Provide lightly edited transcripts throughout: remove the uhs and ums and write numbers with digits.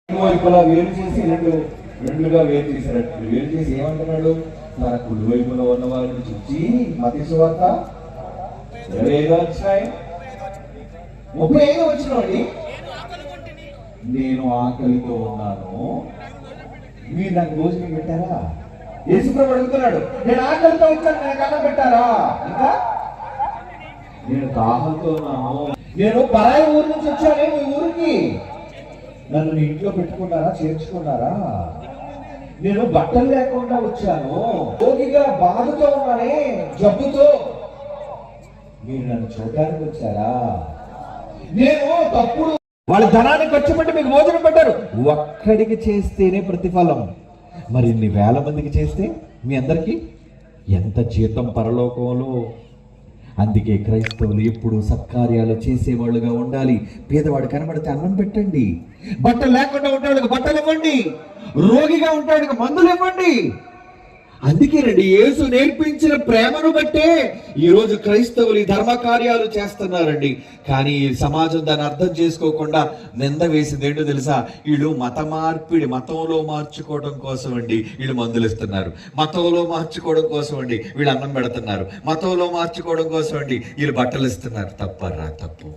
వైపులా వేరు చేసి రెండుగా వేరు చేసినట్టు వేరు చేసి ఏమంటున్నాడు? తన కుడి వైపున ఉన్న వారిని చూసి మత్తయి సువార్త 25వ అధ్యాయం 35వ వచనం, నేను ఆకలితో ఉన్నాను, మీరు నాకు భోజనం పెట్టారా? యేసుప్రభువు అడుగుతున్నాడు, నేను ఆకలితో వచ్చాను, నాకు అన్నం పెట్టారా? ఇంకా నేను దాహంతో ఉన్నాను, నేను పరాయి ఊరు నుంచి వచ్చాను మీ ఊరికి, నన్ను మీ ఇంట్లో పెట్టుకున్నారా, చేర్చుకున్నారా? నేను బట్టలు లేకుండా వచ్చాను, రోగిగా బాధతో ఉన్నానే, జబ్బుతో, మీరు నన్ను చూడడానికి వచ్చారా? నేను తప్పుడు వాళ్ళ ధనాన్ని ఖర్చు పెట్టి మీకు భోజనం పెట్టారు. ఒక్కడికి చేస్తేనే ప్రతిఫలం, మరి ఇన్ని వేల మందికి చేస్తే మీ అందరికీ ఎంత జీతం పరలోకంలో. అందుకే క్రైస్తవులు ఎప్పుడు సత్కార్యాలు చేసేవాళ్ళుగా ఉండాలి. పేదవాడు కనబడితే అన్నం పెట్టండి, బట్టలు లేకుండా ఉంటాడు బట్టలు ఇవ్వండి, రోగిగా ఉంటాడు మందులు ఇవ్వండి. అందుకే రండి, యేసు నేర్పించిన ప్రేమను బట్టే ఈరోజు క్రైస్తవులు ఈ ధర్మ కార్యాలు చేస్తున్నారండి. కానీ ఈ సమాజం దాన్ని అర్థం చేసుకోకుండా నింద వేసింది ఏంటో తెలుసా? వీళ్ళు మత మార్పిడి, మతంలో మార్చుకోవడం కోసం అండి వీళ్ళు మందులు ఇస్తున్నారు, మతంలో మార్చుకోవడం కోసం అండి వీళ్ళు అన్నం పెడుతున్నారు, మతంలో మార్చుకోవడం కోసం అండి వీళ్ళు బట్టలు ఇస్తున్నారు. తప్పరా? తప్పు.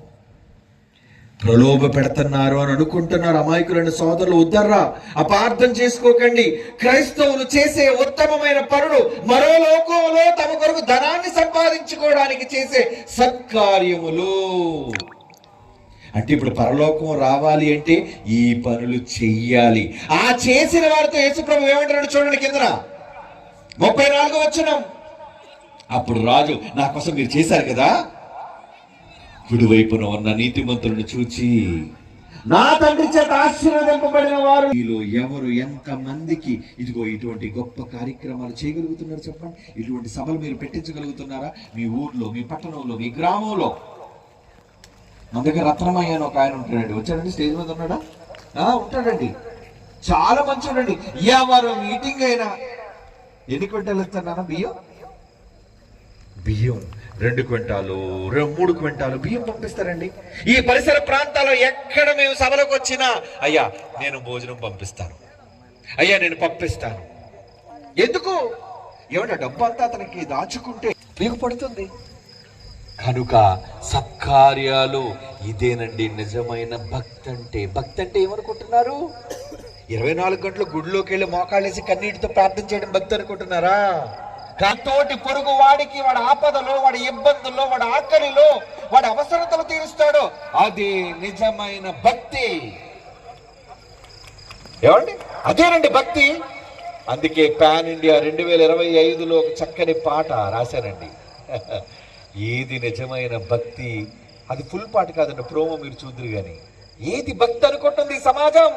ప్రలోభ పెడుతున్నారు అని అనుకుంటున్నారు అమాయకులైన సోదరులు. ఉద్దర్రా, అపార్థం చేసుకోకండి. క్రైస్తవులు చేసే ఉత్తమమైన పనులు మరో లోకంలో తమ కొరకు ధనాన్ని సంపాదించుకోవడానికి చేసే సత్కార్యములు. అంటే ఇప్పుడు పరలోకం రావాలి అంటే ఈ పనులు చెయ్యాలి. ఆ చేసిన వారితో యేసుప్రభువు ఏమంటాడు చూడండి, కింద 34వ వచనం, అప్పుడు రాజు, నా కోసం మీరు చేశారు కదా, కుడివైపున ఉన్న నీతిమంతులను చూచి, నా తండ్రి చేత ఆశీర్వదింపబడిన వారు మీలో ఎవరు ఎంత మందికి ఇదిగో ఇటువంటి గొప్ప కార్యక్రమాలు చేయగలుగుతున్నారు చెప్పండి? ఇటువంటి సభలు మీరు పెట్టించగలుగుతున్నారా? మీ ఊర్లో, మీ పట్టణంలో, మీ గ్రామంలో. మన దగ్గర రత్నమయ్య అని ఒక ఆయన ఉంటాడండి, వచ్చాడండి, స్టేజ్ మీద ఉన్నాడా? ఉంటాడండి, చాలా మంచి ఉండండి. ఎవరు మీటింగ్ అయినా ఎన్ని క్వింటాలు ఇస్తారా? బియ్యం 2 క్వింటాలు 3 క్వింటాలు బియ్యం పంపిస్తారండి. ఈ పరిసర ప్రాంతాల్లో ఎక్కడ మేము సభలకు వచ్చినా, అయ్యా నేను భోజనం పంపిస్తాను, అయ్యా నేను పంపిస్తాను. ఎందుకు? ఏమంటే డబ్బు అంతా అతనికి దాచుకుంటే ఉపయోగపడుతుంది కనుక. సత్కార్యాలు ఇదేనండి నిజమైన భక్తి అంటే. భక్తి అంటే ఏమనుకుంటున్నారు? 24 గంటలు గుడిలోకి వెళ్ళి మోకాళ్ళేసి కన్నీటితో ప్రార్థన చేయడం భక్తి అనుకుంటున్నారా? తోటి పొరుగు వాడికి వాడి ఆపదలో, వాడి ఇబ్బందుల్లో, వాడి ఆకలిలో, వాడి అవసరతలు తీరుస్తాడు. అది నిజమైన భక్తి. ఏమండి? అదేనండి భక్తి. అందుకే పాన్ ఇండియా 2025లో ఒక చక్కని పాట రాశానండి. ఏది నిజమైన భక్తి? అది ఫుల్ పాట కాదండి, ప్రోమో మీరు చూద్దరు కానీ. ఏది భక్తి అనుకుంటుంది ఈ సమాజం?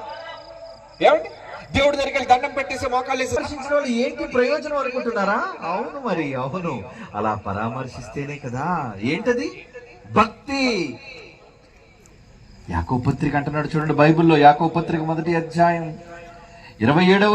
ఏమండి? దేవుడి దగ్గరికి దండం పెట్టేసి మోకాళ్ళు దర్శించిన వాళ్ళు ఏంటి ప్రయోజనం అనుకుంటున్నారా? అవును, మరి అవును, అలా పరామర్శిస్తేనే కదా. ఏంటది? భక్తి. యాకోబు పత్రిక అంటున్నాడు చూడండి, బైబిల్లో యాకోబు పత్రిక 1వ అధ్యాయం 27వ